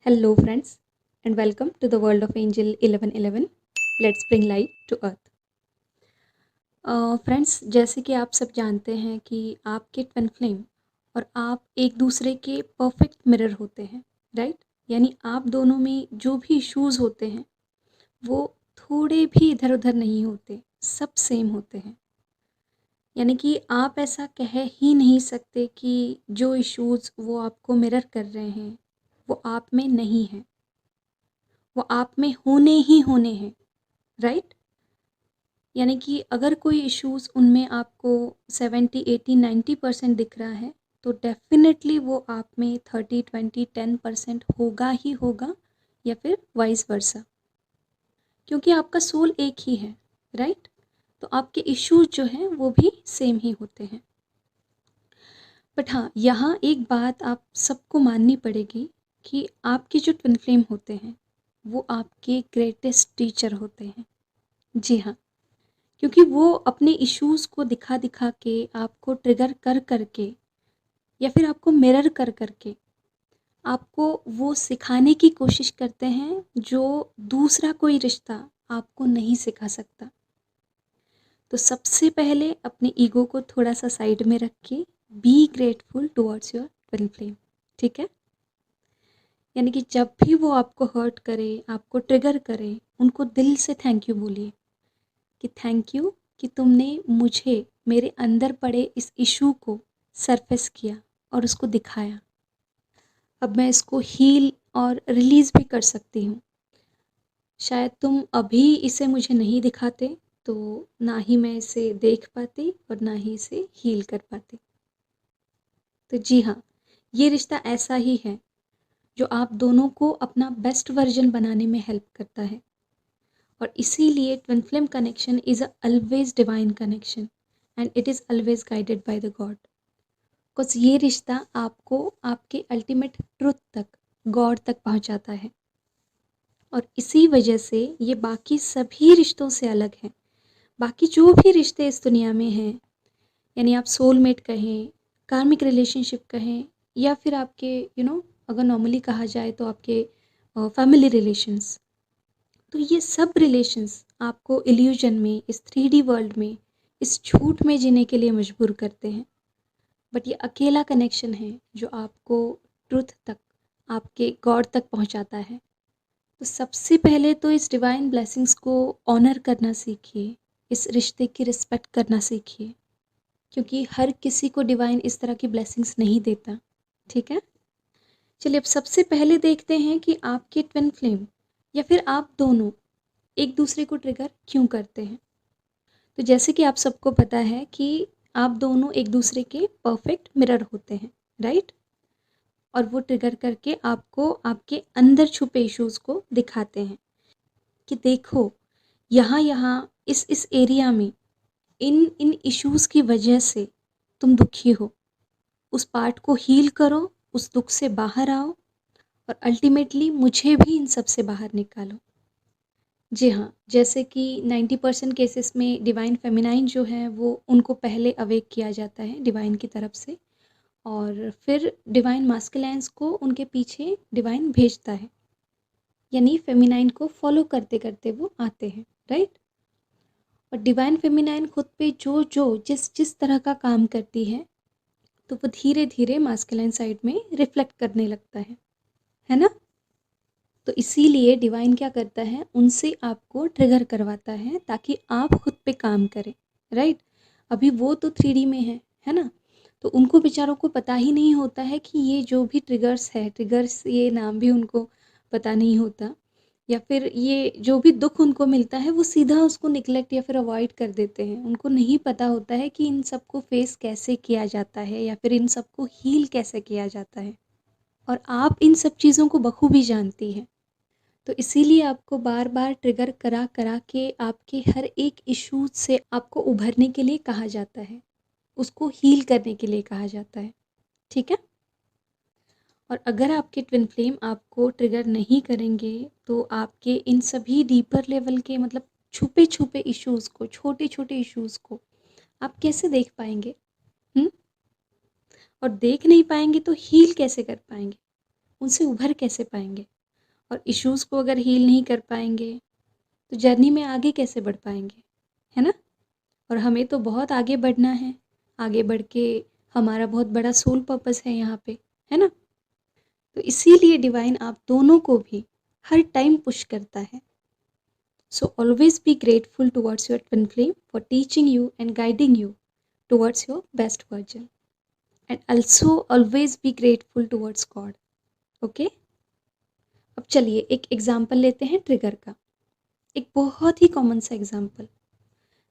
Hello, friends, and welcome to the world of Angel 1111. Let's bring light to earth. Friends, जैसे कि आप सब जानते हैं कि आपके ट्विन फ्लेम और आप एक दूसरे के परफेक्ट मिरर होते हैं, राइट? यानी आप दोनों में जो भी इश्यूज़ होते हैं, वो थोड़े भी इधर उधर नहीं होते, सब सेम होते हैं। यानी कि आप ऐसा कह ही नहीं सकते कि जो इश्यूज़ वो आपको मिरर कर रहे हैं, वो आप में नहीं हैं, वो आप में होने ही होने हैं, राइट? यानी कि अगर कोई इश्यूज़ उनमें आपको 70, 80, 90% दिख रहा है, तो डेफ़िनेटली वो आप में 30, 20, 10% होगा ही होगा, या फिर वाइस वर्सा। क्योंकि आपका सोल एक ही है, राइट? तो आपके इश्यूज़ जो हैं वो भी सेम ही होते हैं। बट हाँ, यहाँ एक बात आप सबको माननी पड़ेगी कि आपके जो ट्विन फ्लेम होते हैं, वो आपके ग्रेटेस्ट टीचर होते हैं। जी हाँ। क्योंकि वो अपने इश्यूज़ को दिखा दिखा के, आपको ट्रिगर कर कर के, या फिर आपको मिरर कर कर के, आपको वो सिखाने की कोशिश करते हैं जो दूसरा कोई रिश्ता आपको नहीं सिखा सकता। तो सबसे पहले अपने ईगो को थोड़ा सा साइड में रख के be grateful towards your twin flame, ठीक है? यानी कि जब भी वो आपको हर्ट करे, आपको ट्रिगर करे, उनको दिल से थैंक यू बोलिए कि थैंक यू कि तुमने मुझे मेरे अंदर पड़े इस इशू को सरफेस किया और उसको दिखाया। अब मैं इसको हील और रिलीज़ भी कर सकती हूँ। शायद तुम अभी इसे मुझे नहीं दिखाते, तो ना ही मैं इसे देख पाती और ना ही इसे हील कर पाती। तो जी हाँ, ये रिश्ता ऐसा ही है जो आप दोनों को अपना बेस्ट वर्जन बनाने में हेल्प करता है। और इसीलिए twin flame connection is a always divine connection and it is always guided by the God. Because ये रिश्ता आपको आपके अल्टीमेट ट्रुथ तक, गॉड तक पहुंचाता है। और इसी वजह से ये बाकी सभी रिश्तों से अलग है। बाकी जो भी रिश्ते इस दुनिया में हैं, यानी आप सोलमेट कहें, कार्मिक रिलेशनशिप कहें, या फिर आपके अगर नॉर्मली कहा जाए तो आपके फैमिली रिलेशंस, तो ये सब रिलेशंस आपको इल्यूजन में, इस 3D वर्ल्ड में, इस झूठ में जीने के लिए मजबूर करते हैं। बट ये अकेला कनेक्शन है जो आपको ट्रुथ तक, आपके गॉड तक पहुंचाता है। तो सबसे पहले तो इस डिवाइन ब्लेसिंग्स को ऑनर करना सीखिए, इस रिश्ते की रिस्पेक्ट करना सीखिए, क्योंकि हर किसी को डिवाइन इस तरह की ब्लेसिंग्स नहीं देता, ठीक है? चलिए, अब सबसे पहले देखते हैं कि आपके ट्विन फ्लेम या फिर आप दोनों एक दूसरे को ट्रिगर क्यों करते हैं। तो जैसे कि आप सबको पता है कि आप दोनों एक दूसरे के परफेक्ट मिरर होते हैं, राइट? और वो ट्रिगर करके आपको आपके अंदर छुपे इश्यूज़ को दिखाते हैं कि देखो, यहाँ यहाँ इस एरिया में इन इन इश्यूज़ की वजह से तुम दुखी हो। उस पार्ट को हील करो, उस दुख से बाहर आओ, और अल्टीमेटली मुझे भी इन सब से बाहर निकालो। जी हाँ, जैसे कि 90% केसेस में डिवाइन फेमिनाइन जो है वो उनको पहले अवेक किया जाता है डिवाइन की तरफ से, और फिर डिवाइन मास्कुलाइन्स को उनके पीछे डिवाइन भेजता है। यानी फेमिनाइन को फॉलो करते करते वो आते हैं, राइट? और डिवाइन फेमिनाइन खुद पे जो जो जिस जिस तरह का काम करती है, तो वो धीरे धीरे मास्कुलाइन साइड में रिफ्लेक्ट करने लगता है ना? तो इसीलिए डिवाइन क्या करता है, उनसे आपको ट्रिगर करवाता है ताकि आप खुद पे काम करें, राइट? अभी वो तो 3D में है ना? तो उनको बेचारों को पता ही नहीं होता है कि ये जो भी ट्रिगर्स है, ट्रिगर्स ये नाम भी उनको पता नहीं होता, या फिर ये जो भी दुख उनको मिलता है वो सीधा उसको निग्लेक्ट या फिर अवॉइड कर देते हैं। उनको नहीं पता होता है कि इन सबको फेस कैसे किया जाता है या फिर इन सबको हील कैसे किया जाता है। और आप इन सब चीज़ों को बखूबी जानती हैं। तो इसीलिए आपको बार बार ट्रिगर करा करा के आपके हर एक इशू से आपको उभरने के लिए कहा जाता है, उसको हील करने के लिए कहा जाता है, ठीक है? और अगर आपके ट्विन फ्लेम आपको ट्रिगर नहीं करेंगे, तो आपके इन सभी डीपर लेवल के, मतलब छुपे छुपे इश्यूज़ को, छोटे छोटे इश्यूज़ को आप कैसे देख पाएंगे? हुँ? और देख नहीं पाएंगे तो हील कैसे कर पाएंगे? उनसे उभर कैसे पाएंगे? और इश्यूज़ को अगर हील नहीं कर पाएंगे तो जर्नी में आगे कैसे बढ़ पाएंगे, है ना? और हमें तो बहुत आगे बढ़ना है, आगे बढ़ के हमारा बहुत बड़ा सोल पर्पस है यहाँ पे, है ना? तो इसीलिए डिवाइन आप दोनों को भी हर टाइम पुश करता है। So always be grateful towards your twin flame for teaching you and guiding you towards your best version, and also always be grateful towards God. Okay, अब चलिए एक एग्जाम्पल लेते हैं ट्रिगर का। एक बहुत ही कॉमन सा example,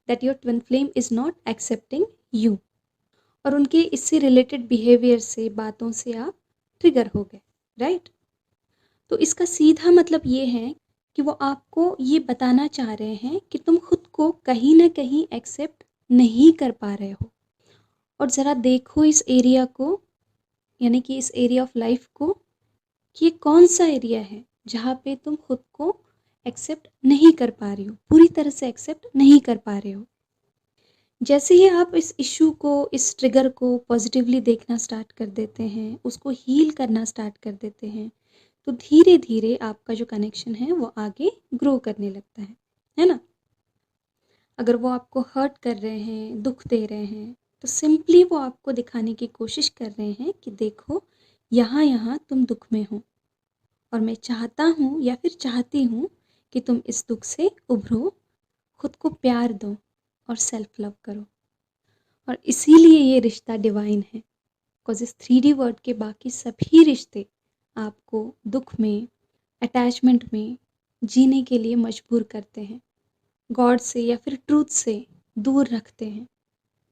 that your twin flame is not accepting you, और उनके इससे रिलेटेड बिहेवियर से, बातों से आप ट्रिगर हो गए, राइट? तो इसका सीधा मतलब ये है कि वो आपको ये बताना चाह रहे हैं कि तुम खुद को कहीं ना कहीं एक्सेप्ट नहीं कर पा रहे हो। और ज़रा देखो इस एरिया को, यानी कि इस एरिया ऑफ लाइफ को, कि ये कौन सा एरिया है जहाँ पे तुम खुद को एक्सेप्ट नहीं कर पा रही हो, पूरी तरह से एक्सेप्ट नहीं कर पा रहे हो। जैसे ही आप इस इशू को, इस ट्रिगर को पॉजिटिवली देखना स्टार्ट कर देते हैं, उसको हील करना स्टार्ट कर देते हैं, तो धीरे धीरे आपका जो कनेक्शन है वो आगे ग्रो करने लगता है ना? अगर वो आपको हर्ट कर रहे हैं, दुख दे रहे हैं, तो सिंपली वो आपको दिखाने की कोशिश कर रहे हैं कि देखो, यहाँ यहाँ तुम दुख में हो, और मैं चाहता हूँ या फिर चाहती हूँ कि तुम इस दुख से उभरो, खुद को प्यार दो और सेल्फ लव करो। और इसीलिए ये रिश्ता डिवाइन है, बिकॉज इस 3D वर्ड के बाकी सभी रिश्ते आपको दुख में, अटैचमेंट में जीने के लिए मजबूर करते हैं, गॉड से या फिर ट्रूथ से दूर रखते हैं।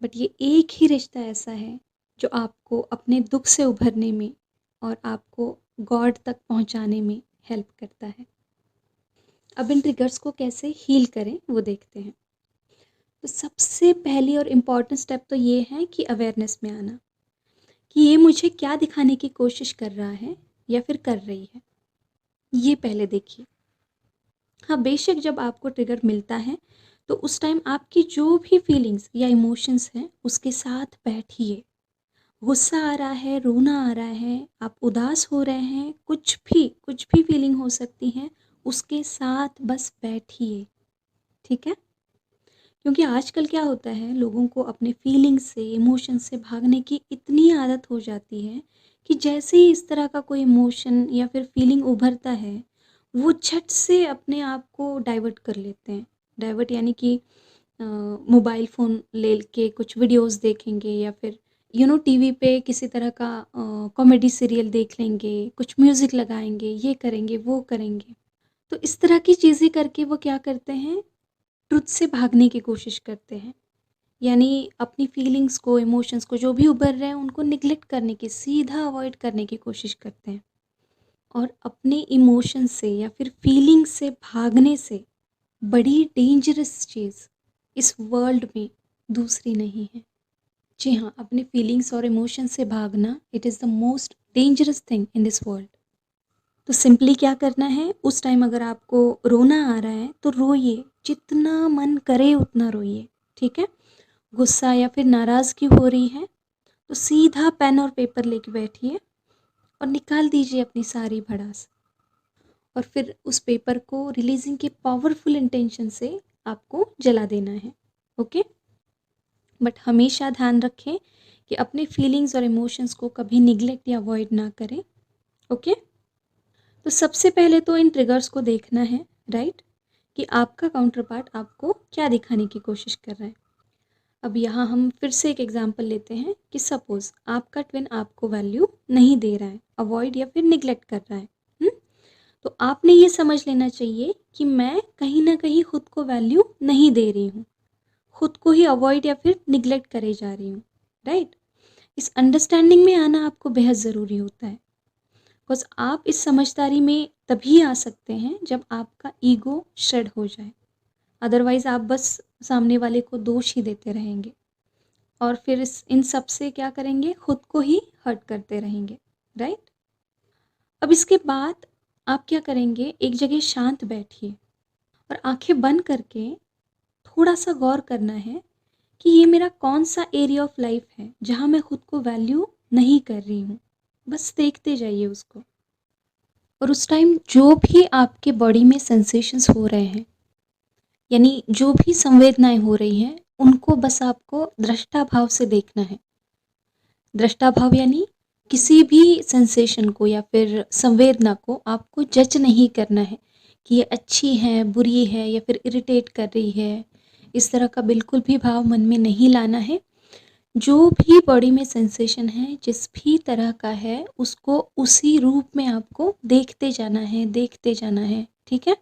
बट ये एक ही रिश्ता ऐसा है जो आपको अपने दुख से उभरने में और आपको गॉड तक पहुंचाने में हेल्प करता है। अब इन ट्रिगर्स को कैसे हील करें वो देखते हैं। तो सबसे पहली और इम्पॉर्टेंट स्टेप तो ये है कि अवेयरनेस में आना, कि ये मुझे क्या दिखाने की कोशिश कर रहा है या फिर कर रही है, ये पहले देखिए। हाँ, बेशक जब आपको ट्रिगर मिलता है तो उस टाइम आपकी जो भी फीलिंग्स या इमोशंस हैं उसके साथ बैठिए। गुस्सा आ रहा है, रोना आ रहा है, आप उदास हो रहे हैं, कुछ भी फीलिंग हो सकती है, उसके साथ बस बैठिए, ठीक है? क्योंकि आजकल क्या होता है, लोगों को अपने फीलिंग्स से, इमोशन से भागने की इतनी आदत हो जाती है कि जैसे ही इस तरह का कोई इमोशन या फिर फीलिंग उभरता है, वो झट से अपने आप को डाइवर्ट कर लेते हैं। डाइवर्ट यानी कि मोबाइल फ़ोन ले के कुछ वीडियोस देखेंगे, या फिर टीवी पे किसी तरह का कॉमेडी सीरियल देख लेंगे, कुछ म्यूज़िक लगाएंगे, ये करेंगे, वो करेंगे। तो इस तरह की चीज़ें करके वो क्या करते हैं, ट्रुथ से भागने की कोशिश करते हैं। यानी अपनी फीलिंग्स को, इमोशंस को, जो भी उभर रहे हैं उनको निगलेक्ट करने की, सीधा अवॉइड करने की कोशिश करते हैं। और अपने इमोशंस से या फिर फीलिंग्स से भागने से बड़ी डेंजरस चीज़ इस वर्ल्ड में दूसरी नहीं है। जी हाँ, अपने फीलिंग्स और इमोशंस से भागना, it is the most dangerous thing in this world. तो सिंपली क्या करना है, उस टाइम अगर आपको रोना आ रहा है तो रोइए, जितना मन करे उतना रोइए, ठीक है? गुस्सा या फिर नाराज़गी हो रही है तो सीधा पेन और पेपर लेके बैठिए और निकाल दीजिए अपनी सारी भड़ास, और फिर उस पेपर को रिलीजिंग के पावरफुल इंटेंशन से आपको जला देना है। ओके, बट हमेशा ध्यान रखें कि अपने फीलिंग्स और इमोशंस को कभी निगलेक्ट या अवॉइड ना करें। ओके, तो सबसे पहले तो इन ट्रिगर्स को देखना है, राइट, कि आपका काउंटर पार्ट आपको क्या दिखाने की कोशिश कर रहा है। अब यहाँ हम फिर से एक एग्जांपल लेते हैं कि सपोज़ आपका ट्विन आपको वैल्यू नहीं दे रहा है, अवॉइड या फिर निगलेक्ट कर रहा है। हुँ? तो आपने ये समझ लेना चाहिए कि मैं कहीं न कहीं खुद को वैल्यू नहीं दे रही हूँ, खुद को ही अवॉइड या फिर निगलेक्ट करे जा रही हूँ, राइट? इस अंडरस्टैंडिंग में आना आपको बेहद ज़रूरी होता है, बिकॉज़ आप इस समझदारी में तभी आ सकते हैं जब आपका ईगो शेड हो जाए। अदरवाइज़ आप बस सामने वाले को दोष ही देते रहेंगे और फिर इन सब से क्या करेंगे, खुद को ही हर्ट करते रहेंगे, राइट? अब इसके बाद आप क्या करेंगे, एक जगह शांत बैठिए और आंखें बंद करके थोड़ा सा गौर करना है कि ये मेरा कौन सा एरिया ऑफ लाइफ है जहाँ मैं खुद को वैल्यू नहीं कर रही हूँ। बस देखते जाइए उसको। और उस टाइम जो भी आपके बॉडी में सेंसेशंस हो रहे हैं, यानी जो भी संवेदनाएं हो रही हैं, उनको बस आपको दृष्टा भाव से देखना है। दृष्टा भाव यानी किसी भी सेंसेशन को या फिर संवेदना को आपको जज नहीं करना है कि ये अच्छी है, बुरी है या फिर इरिटेट कर रही है। इस तरह का बिल्कुल भी भाव मन में नहीं लाना है। जो भी बॉडी में सेंसेशन है, जिस भी तरह का है, उसको उसी रूप में आपको देखते जाना है, देखते जाना है, ठीक है?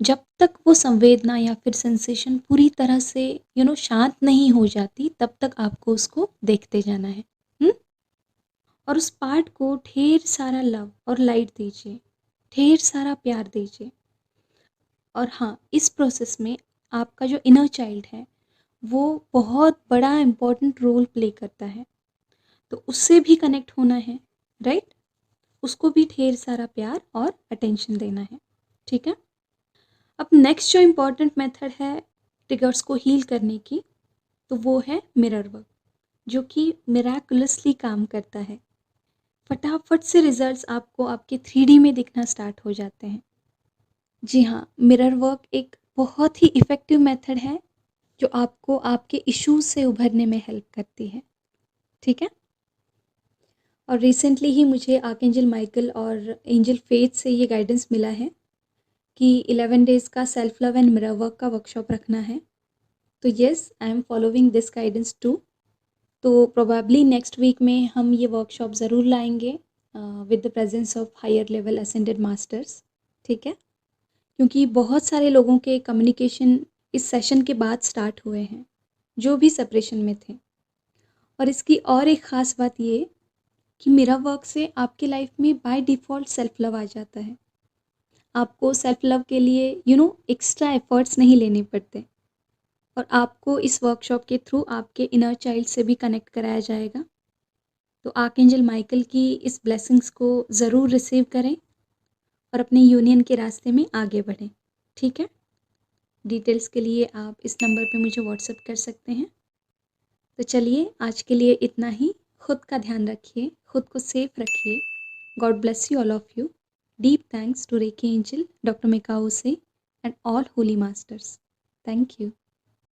जब तक वो संवेदना या फिर सेंसेशन पूरी तरह से शांत नहीं हो जाती, तब तक आपको उसको देखते जाना है। हुँ? और उस पार्ट को ढेर सारा लव और लाइट दीजिए, ढेर सारा प्यार दीजिए। और हाँ, इस प्रोसेस में आपका जो इनर चाइल्ड है, वो बहुत बड़ा इम्पोर्टेंट रोल प्ले करता है। तो उससे भी कनेक्ट होना है, राइट? उसको भी ढेर सारा प्यार और अटेंशन देना है, ठीक है? अब नेक्स्ट जो इम्पोर्टेंट मेथड है ट्रिगर्स को हील करने की, तो वो है मिरर वर्क, जो कि मिराकुलसली काम करता है। फटाफट से रिजल्ट्स आपको आपके 3D में दिखना स्टार्ट हो जाते हैं। जी हाँ, मिरर वर्क एक बहुत ही इफ़ेक्टिव मेथड है, जो आपको आपके इश्यूज़ से उभरने में हेल्प करती है, ठीक है? और रिसेंटली ही मुझे आर्कएंजल माइकल और एंजल फेथ से ये गाइडेंस मिला है कि 11 डेज़ का self love and mirror work का वर्कशॉप रखना है। तो yes, I am following this guidance too. तो प्रोबेबली नेक्स्ट वीक में हम ये वर्कशॉप ज़रूर लाएंगे with the presence of higher level ascended masters, ठीक है? क्योंकि बहुत सारे लोगों के कम्युनिकेशन इस सेशन के बाद स्टार्ट हुए हैं, जो भी सेपरेशन में थे। और इसकी और एक ख़ास बात ये कि मिरर वर्क से आपके लाइफ में बाय डिफ़ॉल्ट सेल्फ लव आ जाता है। आपको सेल्फ लव के लिए एक्स्ट्रा एफर्ट्स नहीं लेने पड़ते। और आपको इस वर्कशॉप के थ्रू आपके इनर चाइल्ड से भी कनेक्ट कराया जाएगा। तो आर्कएंजल माइकल की इस ब्लेसिंग्स को ज़रूर रिसीव करें और अपने यूनियन के रास्ते में आगे बढ़ें, ठीक है? डिटेल्स के लिए आप इस नंबर पे मुझे व्हाट्सएप कर सकते हैं। तो चलिए, आज के लिए इतना ही। खुद का ध्यान रखिए, खुद को सेफ रखिए। God bless you all of you. Deep thanks to reiki angel, doctor मेकाओ से, and all holy masters. Thank you.